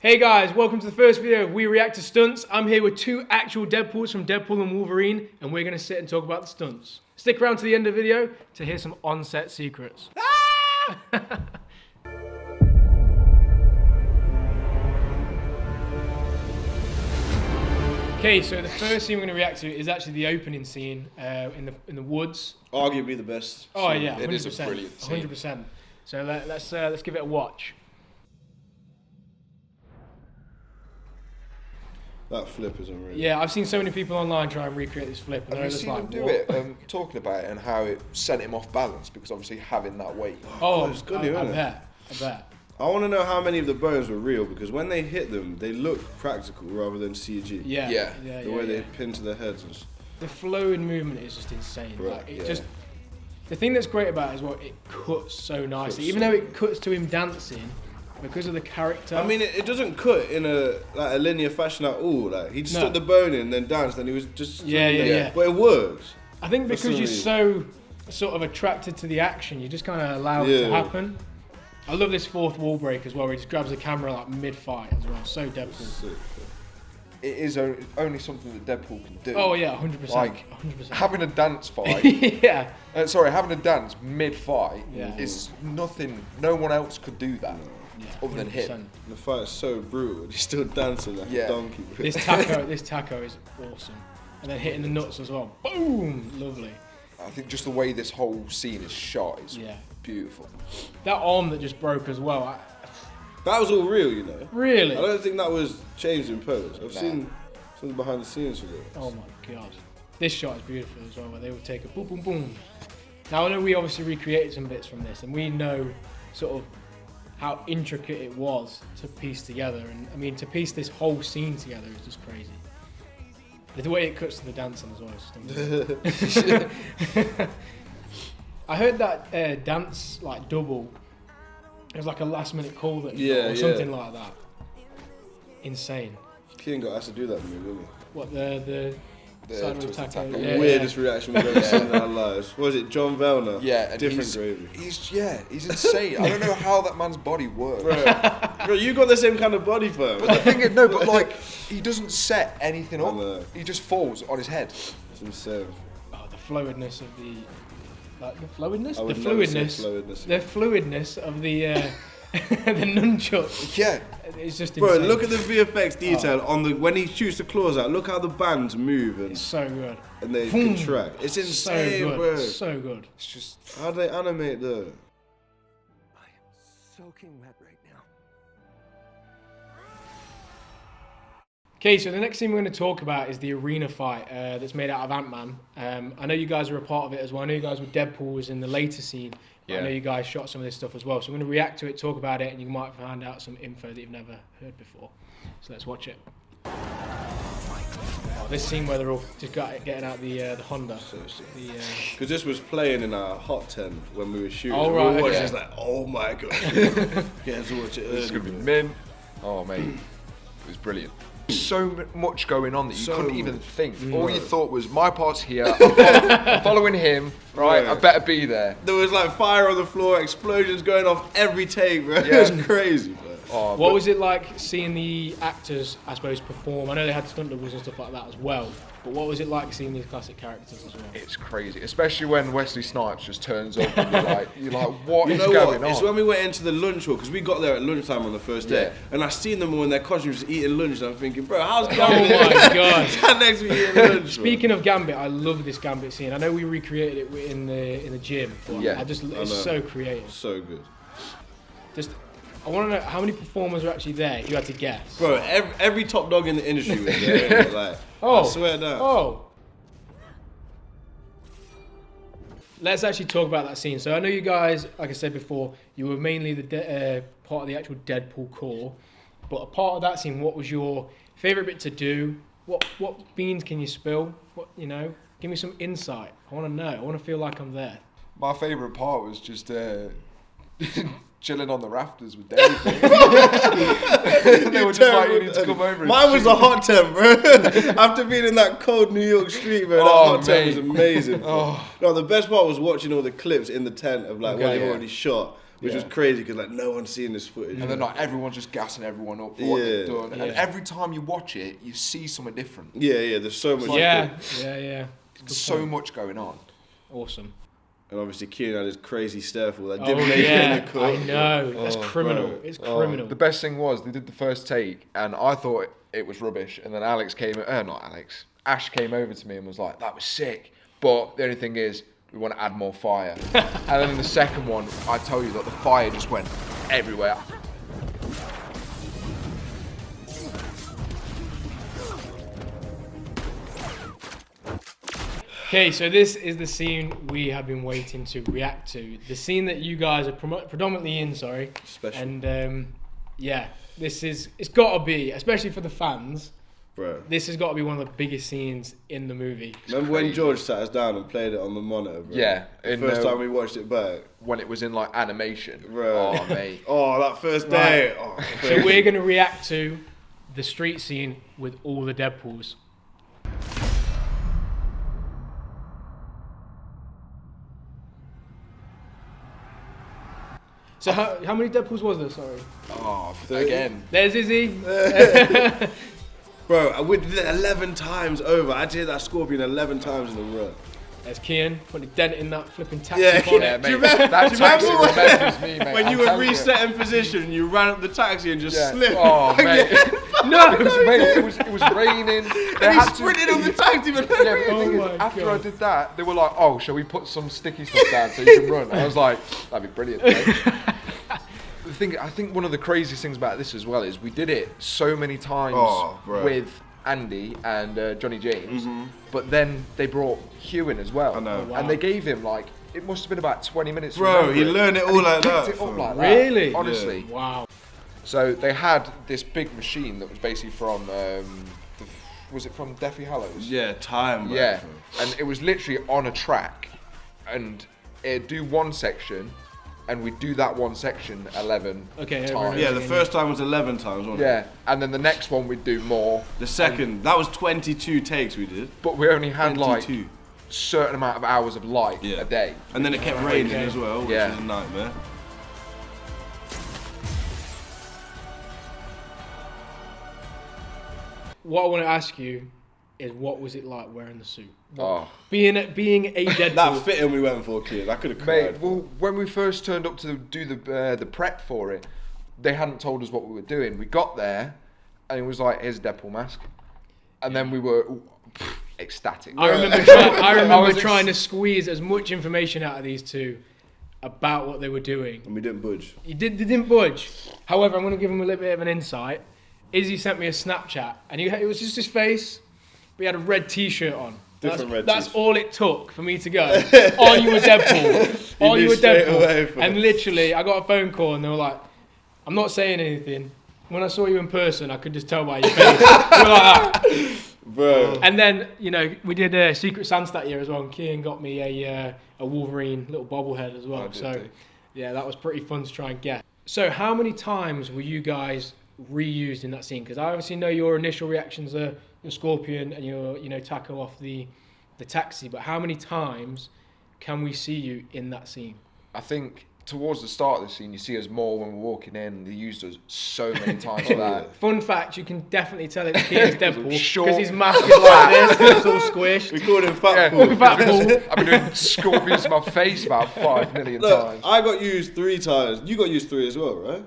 Hey guys, welcome to the first video of We React to Stunts. I'm here with two actual Deadpools from Deadpool and Wolverine, and we're going to sit and talk about the stunts. Stick around to the end of the video to hear some on-set secrets. Okay, so the first scene we're going to react to is actually the opening scene in the woods. Arguably the best. Oh yeah, 100%. It is a brilliant scene. 100%. So let's give it a watch. That flip is unreal. Yeah, I've seen so many people online try and recreate this flip, and Have you they're just seen like, him do what? it? Talking about it and how it sent him off balance because obviously having that weight. Oh, it's good, I isn't it? bet. I want to know how many of the bones were real because when they hit them, they look practical rather than CG. Yeah. The way they pin to their heads. And the flow and movement is just insane. Bro, Like, it yeah. just the thing that's great about it is what it cuts so nicely. Cuts Even so though it cuts to him dancing, because of the character. I mean, it doesn't cut in a linear fashion at all. Like he just stuck the bone in, then danced, and he was just Yeah. But it works. I think That's because what you're I mean. so sort of attracted to the action, you just kind of allow it to happen. I love this fourth wall break as well, where he just grabs the camera like mid-fight as well. So Deadpool. Sick. It is only something that Deadpool can do. Oh yeah, 100%. Like 100%. having a dance fight. Yeah. Having a dance mid-fight Yeah. is nothing. No one else could do that other than 100%. him. The fight is so brutal. He's still dancing like a donkey. Bro. This taco is awesome. And then hitting the nuts as well. Boom! Lovely. I think just the way this whole scene is shot is beautiful. That arm that just broke as well. That was all real, you know. Really? I don't think that was changed in post. I've seen some behind the scenes for it. Oh my god. This shot is beautiful as well, where they would take a boom, boom, boom. Now I know we obviously recreated some bits from this, and we know sort of how intricate it was to piece together. And I mean, to piece this whole scene together is just crazy. The way it cuts to the dancing as well is just amazing. I heard that dance like double. It was like a last minute call that or something like that. Insane. Kian got asked to do that in the movie, didn't he? What the twisted taco. Weirdest reaction we've ever seen in our lives. What was it, John Vellner? Yeah, and different gravy. He's insane. I don't know how that man's body works. Bro, you got the same kind of body for him. But the thing is, no, but like he doesn't set anything I up. know. He just falls on his head. It's insane. Oh, the fluidness of the fluidness I of the the nunchuck. Yeah. It's just Bro, insane. look at the VFX detail on the when he shoots the claws out. Look how the bands move It's so good. and they Boom. contract. It's insane, So good. bro. So good. It's just How do they animate that? I am soaking wet right now. Okay, so the next thing we're going to talk about is the arena fight that's made out of Ant-Man. I know you guys were a part of it as well. I know you guys were Deadpool was in the later scene. I know you guys shot some of this stuff as well. So I'm going to react to it, talk about it, and you might find out some info that you've never heard before. So let's watch it. Oh, this scene where they're all just getting out the Honda. So sick. The, Because this was playing in our hot tent when we were shooting. Oh, We right, were watching, okay. it's like, oh my god. Get to watch it early. it's gonna be mint. Oh mate, it was brilliant. So much going on that you couldn't even think. All you thought was, my part's here. I'm following him. Right, I better be there. There was like fire on the floor, explosions going off every take, bro. Yeah. It was crazy, bro. Oh, What was it like seeing the actors, I suppose, perform? I know they had stunt doubles and stuff like that as well, but what was it like seeing these classic characters as well? It's crazy, especially when Wesley Snipes just turns up and you're like, what You is know going what? It's on? when we went into the lunch hall, because we got there at lunchtime on the first day, Yeah. and I seen them all in their costumes eating lunch, and I'm thinking, bro, how's Oh Gambit my god. stand next to me eating lunch? Speaking of Gambit, I love this Gambit scene. I know we recreated it in the gym, but it's know. so creative. So good. I want to know how many performers are actually there. If you had to guess. Bro, every top dog in the industry was there. Like, I swear that. Oh. Let's actually talk about that scene. So I know you guys, like I said before, you were mainly the part of the actual Deadpool core, but a part of that scene, what was your favourite bit to do? What beans can you spill? Give me some insight. I want to know. I want to feel like I'm there. My favourite part was just chilling on the rafters with Dave. They were just like, you need to come over. Mine was a hot tent, bro. After being in that cold New York street, bro, that hot tent was amazing. No, the best part was watching all the clips in the tent of like what they've already shot. which was crazy because like no one's seen this footage. And then like everyone's just gassing everyone up for what they've done. Yeah. And every time you watch it, you see something different. Yeah, there's so much. Yeah. There's so much going on. Awesome. And obviously Kian had his crazy stair fall. That Oh didn't make it in the yeah, cut. I know. That's criminal. bro. It's criminal. The best thing was they did the first take, and I thought it was rubbish. And then Ash came over to me and was like, "That was sick." But the only thing is, we want to add more fire. And then in the second one, I tell you that the fire just went everywhere. Okay, so this is the scene we have been waiting to react to. The scene that you guys are predominantly in, Special. And it's got to be, especially for the fans, Bro. this has got to be one of the biggest scenes in the movie. Remember when George sat us down and played it on the monitor, bro? Yeah. The first time we watched it back. When it was in like animation. Bro. Oh, mate. Oh, that first day. Right. Oh, So we're going to react to the street scene with all the Deadpools. So how many Deadpools was there, sorry? Oh, again. There's Izzy. Bro, we did it 11 times over. I did that Scorpion 11 times in a row. There's Kian, putting a dent in that flipping taxi Yeah, bonnet. Yeah, mate. Do you remember- That do you taxi remember remembers me, mate. When I'm you were telling resetting position, you ran up the taxi and just slipped. Oh, mate. No! Mate, it was raining. They And he had to- sprinted on the taxi, man. Yeah, but the thing Oh is, my after God. I did that, they were like, "Oh, shall we put some sticky stuff down so you can run?" And I was like, "That'd be brilliant." Mate. I think one of the craziest things about this as well is we did it so many times with Andy and Johnny James, but then they brought Hugh in as well. I know. Oh, wow. And they gave him like, it must have been about 20 minutes. to Bro, remember he it. learned it And all he like picked that, it up fam. like that. Really? Honestly. Wow. So they had this big machine that was basically from, was it from Deathly Hallows? Yeah, time, bro. Yeah, and it was literally on a track, and it'd do one section, and we'd do that one section 11 Okay, times. Yeah, the first time was 11 times, wasn't it? Yeah, and then the next one we'd do more, The second, that was 22 takes we did. but we only had like 22. certain amount of hours of light Yeah. a day. And then it kept raining Okay. as well, which Yeah. was a nightmare. What I want to ask you is, what was it like wearing the suit? Oh. Being a Deadpool. That fitting we went for, kid. I could have Mate, cried. well, when we first turned up to do the prep for it, they hadn't told us what we were doing. We got there, and it was like, "Here's a Deadpool mask," and then we were ecstatic. I remember I was trying to squeeze as much information out of these two about what they were doing. And we didn't budge. They didn't budge. However, I'm going to give them a little bit of an insight. Izzy sent me a Snapchat, and it was just his face, but he had a red T-shirt on. Red That's t-shirt. all it took for me to go, "Are you a Deadpool? Are knew you a straight away Deadpool?" from And it. literally, I got a phone call, and they were like, "I'm not saying anything." When I saw you in person, I could just tell by your face. You were like that. Bro. And then, we did a Secret Santa that year as well, and Kian got me a Wolverine little bobblehead as well. I did So, too. yeah, that was pretty fun to try and get. So, how many times were you guys reused in that scene? Because I obviously know your initial reactions are your Scorpion and your tackle off the taxi, but how many times can we see you in that scene? I think towards the start of the scene, you see us more when we're walking in. And they used us so many times for that. Fun fact, you can definitely tell it's Kian's Deadpool short, because his mask is like this, it's all squished. We called him Fat Yeah. Fool. Fat Fool. I've been doing scorpions to my face about 5 million Look, times. I got used 3 times. You got used 3 as well, right?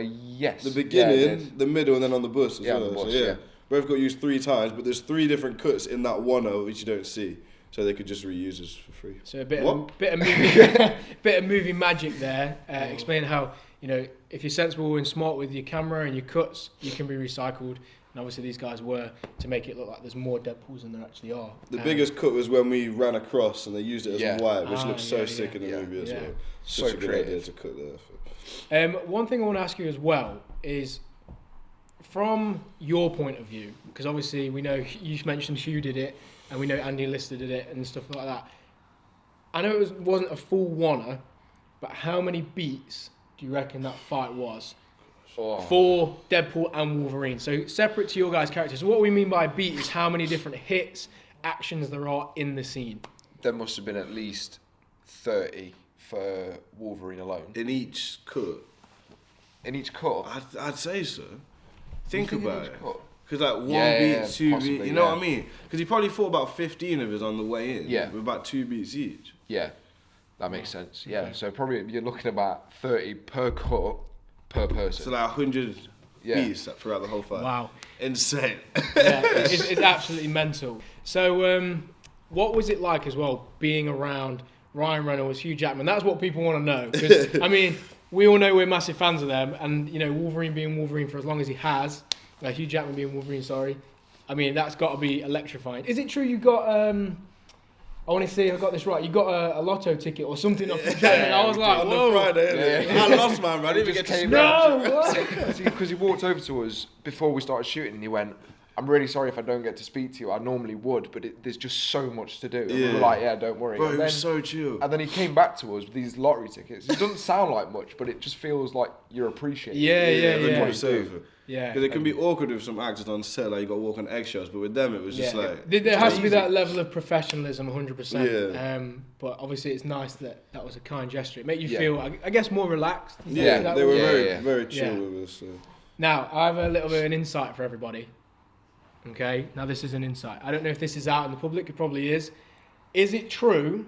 Yes. The Yeah, I beginning, did. the middle, and then on the bus as Yeah, on well. the bus, so, yeah. Both got used 3 times, but there's 3 different cuts in that one which you don't see. So they could just reuse us for free. So a bit What? of movie, bit of movie magic there. Explain how if you're sensible and smart with your camera and your cuts, you can be recycled. And obviously these guys were to make it look like there's more Deadpools than there actually are. The biggest cut was when we ran across and they used it as Yeah. a white, which Ah, looks so yeah, sick in the yeah, movie as yeah. well. So Such a good idea creative. to cut there. One thing I want to ask you as well is, from your point of view, because obviously we know you mentioned Hugh did it, and we know Andy Lister did it and stuff like that. I know it wasn't a full oneer, but how many beats do you reckon that fight was Oh. for Deadpool and Wolverine? So separate to your guys' characters. So what we mean by beat is how many different hits, actions there are in the scene. There must have been at least 30, for Wolverine alone. In each cut? In each cut? I'd say so. Think about it. Cut? Because like 1 beat, 2 possibly, beat, you know what I mean? Because he probably fought about 15 of his on the way in. Yeah. With about 2 beats each. Yeah, that makes sense. Yeah, so probably you're looking at about 30 per cut per person. So like 100 beats throughout the whole fight. Wow. Insane. Yeah, it's absolutely mental. So, what was it like as well, being around Ryan Reynolds, Hugh Jackman? That's what people want to know. Because, I mean, we all know we're massive fans of them. And, you know, Wolverine being Wolverine for as long as he has, Hugh Jackman being Wolverine, sorry. I mean, that's got to be electrifying. Is it true you got, I want to see if I got this right, you got a lotto ticket or something off Hugh Jackman? I was like, on whoa. the Friday, I lost mine, man. I didn't even get to scratch. Because he walked over to us before we started shooting and he went, I'm really sorry if I don't get to speak to you. I normally would, but there's just so much to do. And we were like, yeah, don't worry. Bro, and he then, was so chill. And then he came back to us with these lottery tickets. It doesn't sound like much, but it just feels like you're appreciated. Yeah. Yeah. Because it can be awkward with some actors on set, like you got to walk on eggshells, but with them it was just like... There has to be that level of professionalism, 100%. Yeah. But obviously it's nice that was a kind gesture. It made you feel, I guess, more relaxed. Yeah, they were very chill with us. So. Now, I have a little bit of an insight for everybody. Okay, now this is an insight. I don't know if this is out in the public, it probably is. Is it true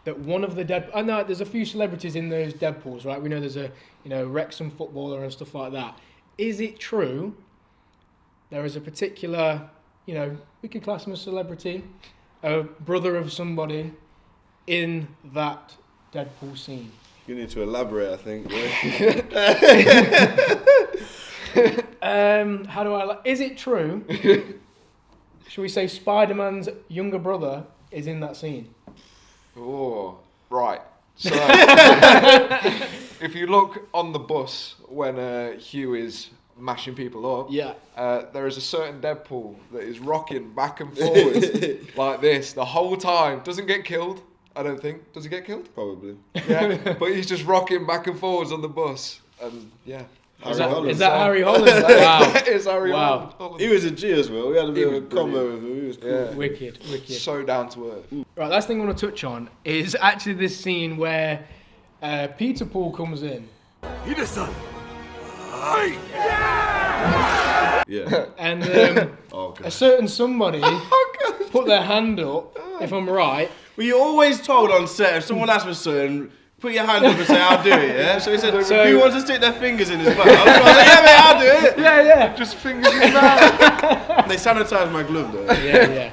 that one of the I know there's a few celebrities in those Deadpools, right? We know there's a, Wrexham footballer and stuff like that. Is it true there is a particular, we could class him as a celebrity, a brother of somebody in that Deadpool scene? You need to elaborate, I think. How do I? Is it true? Should we say Spider-Man's younger brother is in that scene? Oh, right. So if you look on the bus when Hugh is mashing people up, there is a certain Deadpool that is rocking back and forwards like this the whole time. Doesn't get killed, I don't think. Does he get killed? Probably. Yeah, but he's just rocking back and forwards on the bus, and yeah. Is that Harry Holland? Wow. That is Harry Holland. He was a G as well. We had a bit of a combo with him. He was cool. Yeah. Wicked. So down to earth. Right, last thing I want to touch on is actually this scene where Peter Paul comes in. Peter-san. Yeah. And a certain somebody put their hand up, if I'm right. Well, you're always told on set, if someone asks for something, put your hand up and say, I'll do it, yeah? So he said, who wants to stick their fingers in his mouth? I was like, yeah, mate, I'll do it. Yeah. Just fingers in his mouth. They sanitise my glove, though. Yeah.